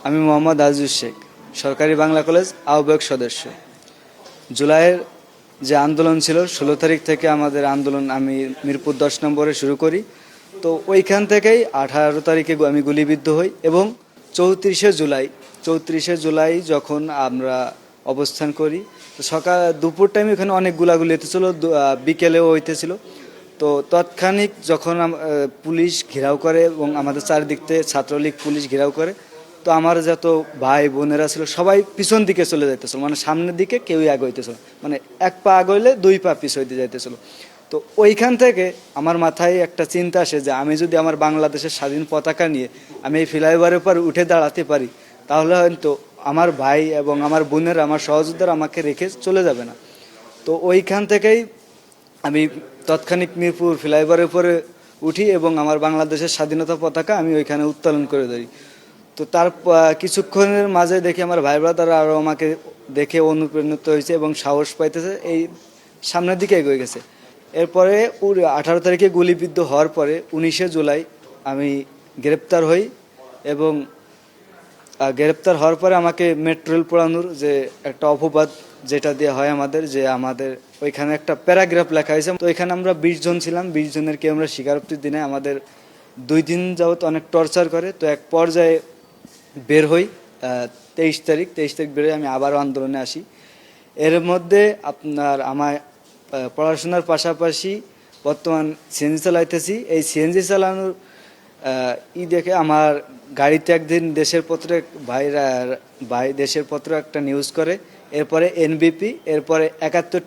আমি মোহাম্মদ আজিজ শেখ, সরকারি বাংলা কলেজ আহ্বায়ক সদস্য। জুলাইয়ের যে আন্দোলন ছিল 16 তারিখ থেকে আমাদের আন্দোলন আমি মিরপুর 10 নম্বরে শুরু করি। তো ওইখান থেকেই 18 তারিখে আমি গুলিবিদ্ধ হই এবং 34শে জুলাই যখন আমরা অবস্থান করি, তো দুপুর টাইমে ওখানে অনেক গুলাগুলি হইতেছিল, বিকেলেও হইতেছিল। তো তৎক্ষণিক যখন পুলিশ ঘেরাও করে এবং আমাদের চারিদিক থেকে ছাত্রলীগ পুলিশ ঘেরাও করে, তো আমার যত ভাই বোনেরা ছিল সবাই পিছন দিকে চলে যাইতেছিল, মানে সামনের দিকে কেউই আগাইতেছিল, মানে এক পা আগাইলে 2 পা পিছ হইতে যাইতেছিল। তো ওইখান থেকে আমার মাথায় একটা চিন্তা আসে যে আমি যদি আমার বাংলাদেশের স্বাধীন পতাকা নিয়ে আমি এই ফ্লাইওভারের উপর উঠে দাঁড়াতে পারি, তাহলে হয়তো আমার ভাই এবং আমার বোনেরা, আমার সহযোদ্ধারা আমাকে রেখে চলে যাবে না। তো ওইখান থেকেই আমি তৎক্ষণিক মিরপুর ফ্লাইওভারের উপরে উঠি এবং আমার বাংলাদেশের স্বাধীনতা পতাকা আমি ওইখানে উত্তোলন করে দিই। তো তার কিছুক্ষণের মাঝে দেখি আমার ভাই ব্রাদাররা আরও আমাকে দেখে অনুপ্রাণিত হয়েছে এবং সাহস পাইতেছে, এই সামনের দিকে এগিয়ে গেছে। এরপরে 18 তারিখে গুলিবিদ্ধ হওয়ার পরে 19শে জুলাই আমি গ্রেপ্তার হই এবং গ্রেপ্তার হওয়ার পরে আমাকে মেট্রো রেল পোড়ানোর যে একটা অপবাদ যেটা দেওয়া হয় আমাদের, যে আমাদের ওইখানে একটা প্যারাগ্রাফ লেখা হয়েছে। তো এখানে আমরা 20 জন ছিলাম, 20 জনের কে আমরা স্বীকারোক্তির দিনে আমাদের 2 দিন যাবত অনেক টর্চার করে। তো এক পর্যায়ে বের হই 23 তারিখ বের হয়ে আমি আবারও আন্দোলনে আসি। এর মধ্যে আপনার আমায় পড়াশোনার পাশাপাশি বর্তমান সিএনজি চালাইতেছি। এই সিএনজি চালানোর দেখে আমার গাড়িতে একদিন দেশের পত্র একটা নিউজ করে, এরপরে এনবিপি, এরপরে 71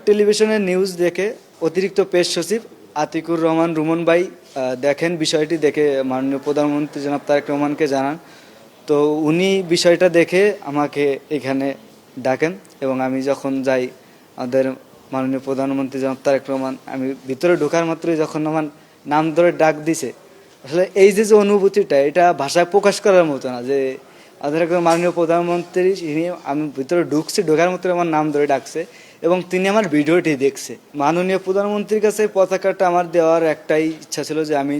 টেলিভিশনের নিউজ দেখে অতিরিক্ত প্রেস সচিব আতিকুর রহমান রুমন ভাই দেখেন বিষয়টি, দেখে মাননীয় প্রধানমন্ত্রী জনাব তারেক রহমানকে জানান। তো উনি বিষয়টা দেখে আমাকে এখানে ডাকেন এবং আমি যখন যাই, আমাদের মাননীয় প্রধানমন্ত্রী জনাব তারেক রহমান, আমি ভিতরে ঢোকার মাত্রই যখন আমার নাম ধরে ডাক দিছে, আসলে এই যে অনুভূতিটা, এটা ভাষায় প্রকাশ করার মতো না। যে আমাদের একজন মাননীয় প্রধানমন্ত্রী, আমি ভিতরে ঢোকার মতো আমার নাম ধরে ডাকছে এবং তিনি আমার ভিডিওটি দেখছে। মাননীয় প্রধানমন্ত্রীর কাছে পতাকাটা আমার দেওয়ার একটাই ইচ্ছা ছিল যে আমি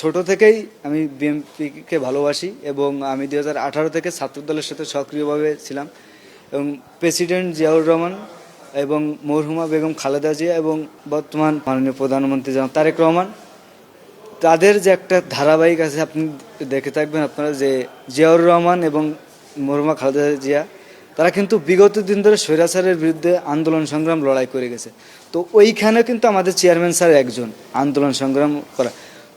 ছোট থেকেই আমি বিএনপিকে ভালোবাসি এবং আমি 2018 থেকে ছাত্রদলের সাথে সক্রিয়ভাবে ছিলাম এবং প্রেসিডেন্ট জিয়াউর রহমান এবং মরহুমা বেগম খালেদা জিয়া এবং বর্তমান মাননীয় প্রধানমন্ত্রী জনাব তারেক রহমান, তাদের যে একটা ধারাবাহিক আছে, আপনি দেখে থাকবেন আপনারা, যে জিয়াউর রহমান এবং মরহুমা খালেদা জিয়া তারা কিন্তু বিগত দিন ধরে স্বৈরাচারের বিরুদ্ধে আন্দোলন সংগ্রাম লড়াই করে গেছে। তো ওইখানে কিন্তু আমাদের চেয়ারম্যান স্যার একজন আন্দোলন সংগ্রাম করা।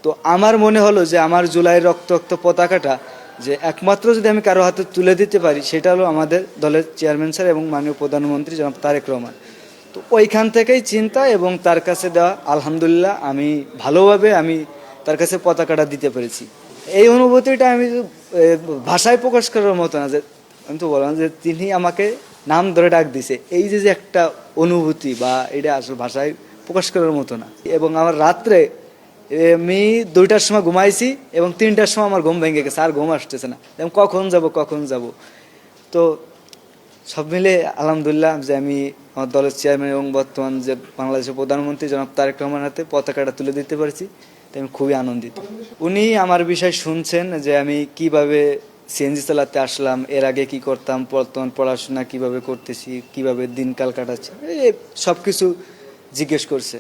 তো আমার মনে হলো যে আমার জুলাই রক্ত পতাকাটা যে একমাত্র যদি আমি কারো হাতে তুলে দিতে পারি, সেটা হলো আমাদের দলের চেয়ারম্যান স্যার এবং মাননীয় প্রধানমন্ত্রী জনাব তারেক রহমান। তো ওইখান থেকেই চিন্তা এবং তার কাছে দেওয়া, আলহামদুলিল্লাহ আমি ভালোভাবে তার কাছে পতাকাটা দিতে পেরেছি। এই অনুভূতিটা আমি ভাষায় প্রকাশ করার মতো না। যে আমি তো বললাম যে তিনি আমাকে নাম ধরে ডাক দিছে, এই যে একটা অনুভূতি, বা এটা আসলে ভাষায় প্রকাশ করার মতো না। এবং আমার রাত্রে আমি 2টার সময় ঘুমাইছি এবং 3টার সময় আমার ঘুম ভেঙে গেছে, আর ঘুম আসতেছে না, এবং কখন যাব। তো সব মিলে আলহামদুলিল্লাহ যে আমি আমার দলের চেয়ারম্যান এবং বর্তমান যে বাংলাদেশের প্রধানমন্ত্রী জনাব তারেক রহমানের হাতে পতাকাটা তুলে দিতে পারছি, তাই আমি খুবই আনন্দিত। উনি আমার বিষয় শুনছেন যে আমি কিভাবে সিএনজি চালাতে আসলাম, এর আগে কি করতাম, বর্তমান পড়াশোনা কিভাবে করতেছি, কিভাবে দিনকাল কাটাচ্ছি, এই সব কিছু জিজ্ঞেস করছে।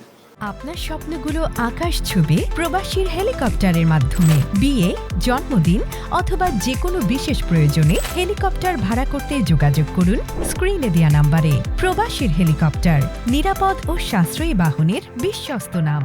আপনার স্বপ্নগুলো আকাশ ছুবে প্রবাসীর হেলিকপ্টারের মাধ্যমে। বিয়ে, জন্মদিন অথবা যে কোনো বিশেষ প্রয়োজনে হেলিকপ্টার ভাড়া করতে যোগাযোগ করুন স্ক্রিনে দেয়া নাম্বারে। প্রবাসীর হেলিকপ্টার, নিরাপদ ও সাশ্রয়ী বাহনের বিশ্বস্ত নাম।